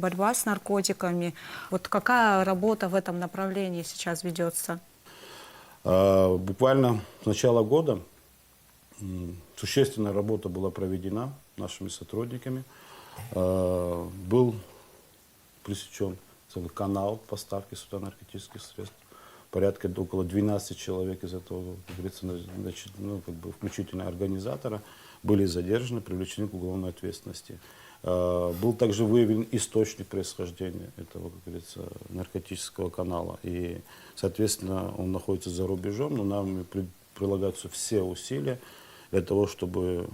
борьба с наркотиками. Вот какая работа в этом направлении сейчас ведется? Буквально с начала года существенная работа была проведена нашими сотрудниками. Был пресечен целый канал поставки сюда наркотических средств. Порядка около 12 человек из этого, как говорится, включительно организатора, были задержаны, привлечены к уголовной ответственности. Был также выявлен источник происхождения этого, как говорится, наркотического канала. И, соответственно, он находится за рубежом, но нам прилагаются все усилия для того, чтобы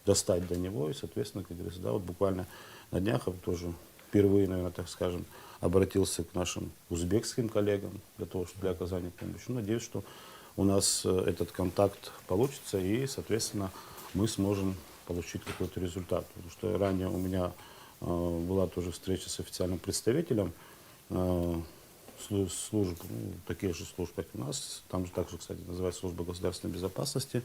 достать до него. И, соответственно, как говорится, да, вот буквально на днях я тоже впервые, наверное, так скажем, обратился к нашим узбекским коллегам для того, чтобы для оказания помощи. Надеюсь, что у нас этот контакт получится и, соответственно, мы сможем получить какой-то результат. Потому что ранее у меня была тоже встреча с официальным представителем служб, таких же служб, как у нас. Там же также, кстати, называется служба государственной безопасности.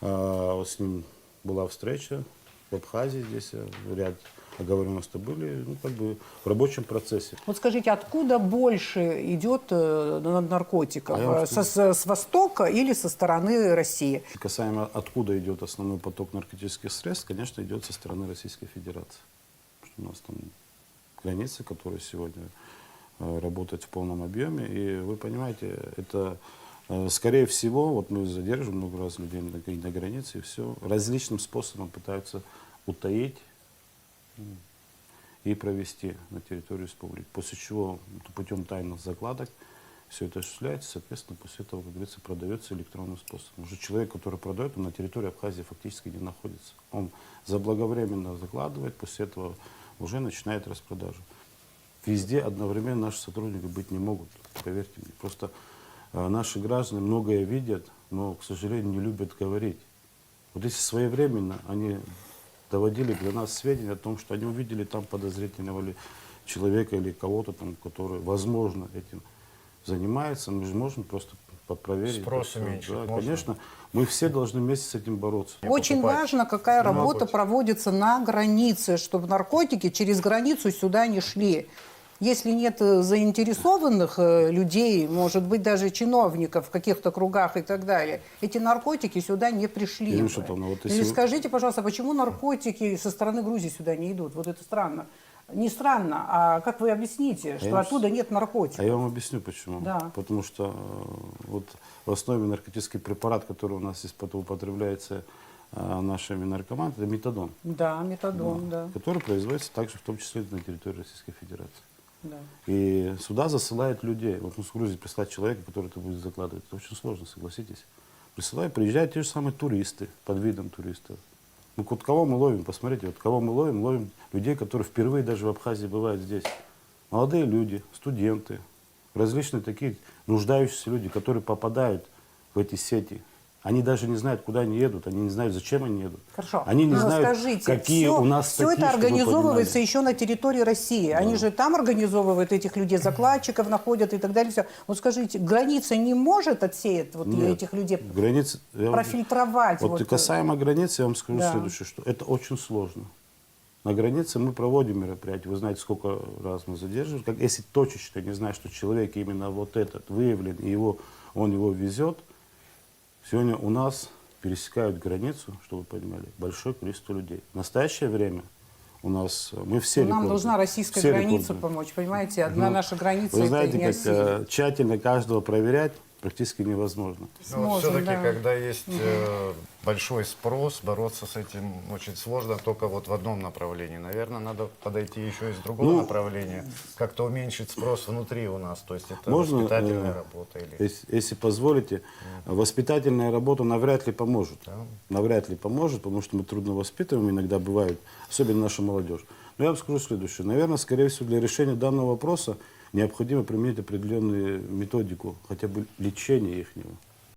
С ним была встреча в Абхазии, здесь ряд договоренности были, как бы в рабочем процессе. Вот скажите, откуда больше идет наркотиков? С востока или со стороны России? Касаемо откуда идет основной поток наркотических средств, конечно, идет со стороны Российской Федерации. У нас там границы, которые сегодня работают в полном объеме. И вы понимаете, это, скорее всего, вот мы задерживаем много раз людей на границе, и все различным способом пытаются утаить и провести на территории республики. После чего путем тайных закладок все это осуществляется, соответственно, после этого, как говорится, продается электронным способом. Уже человек, который продает, он на территории Абхазии фактически не находится. Он заблаговременно закладывает, после этого уже начинает распродажу. Везде одновременно наши сотрудники быть не могут, поверьте мне. Просто наши граждане многое видят, но, к сожалению, не любят говорить. Вот если своевременно они доводили для нас сведения о том, что они увидели там подозрительного человека или кого-то там, который, возможно, этим занимается, мы же можем просто проверить. Спрос уменьшить. Да, можно. конечно, мы все должны вместе с этим бороться. Очень важно, какая работа проводится на границе, чтобы наркотики через границу сюда не шли. Если нет заинтересованных людей, может быть, даже чиновников в каких-то кругах и так далее, эти наркотики сюда не пришли. Или скажите, пожалуйста, почему наркотики со стороны Грузии сюда не идут? Вот это странно. Не странно, а как вы объясните, что оттуда нет наркотиков? А я вам объясню, почему. Да. Потому что вот в основе наркотический препарат, который у нас здесь употребляется нашими наркоманами, это метадон. Да, метадон, да. Который производится также в том числе на территории Российской Федерации. Да. И сюда засылают людей. Вот с Грузии прислать человека, который это будет закладывать, это очень сложно, согласитесь. Приезжают те же самые туристы, под видом туристов. Ну, вот кого мы ловим, посмотрите, вот кого мы ловим, ловим людей, которые впервые даже в Абхазии бывают здесь. Молодые люди, студенты, различные такие нуждающиеся люди, которые попадают в эти сети. Они даже не знают, куда они едут, они не знают, зачем они едут. Хорошо. Они не знают, скажите, какие у нас все статьи, это организовывается чтобы еще на территории России. Да. Они же там организовывают этих людей, закладчиков находят и так далее. Все. Вот скажите, граница не может отсеять вот этих людей, профильтровать? Вот и касаемо границы, я вам скажу следующее, что это очень сложно. На границе мы проводим мероприятия. Вы знаете, сколько раз мы задерживаем. Как, если точечно не знаю, что человек именно вот этот выявлен, и он его везет, сегодня у нас пересекают границу, чтобы вы понимали, большое количество людей. В настоящее время у нас мы все рекорды. Нам должна российская граница помочь, понимаете? Одна наша граница. Вы знаете, как тщательно каждого проверять практически невозможно. Но все-таки, когда есть большой спрос, бороться с этим очень сложно только вот в одном направлении. Наверное, надо подойти еще и с другого направления, как-то уменьшить спрос внутри у нас. То есть это воспитательная работа. Или... Если позволите, воспитательная работа навряд ли поможет. Да. Навряд ли поможет, потому что мы трудно воспитываем, иногда бывает, особенно наша молодежь. Но я вам скажу следующее. Наверное, скорее всего, для решения данного вопроса необходимо применить определенную методику, хотя бы лечения их.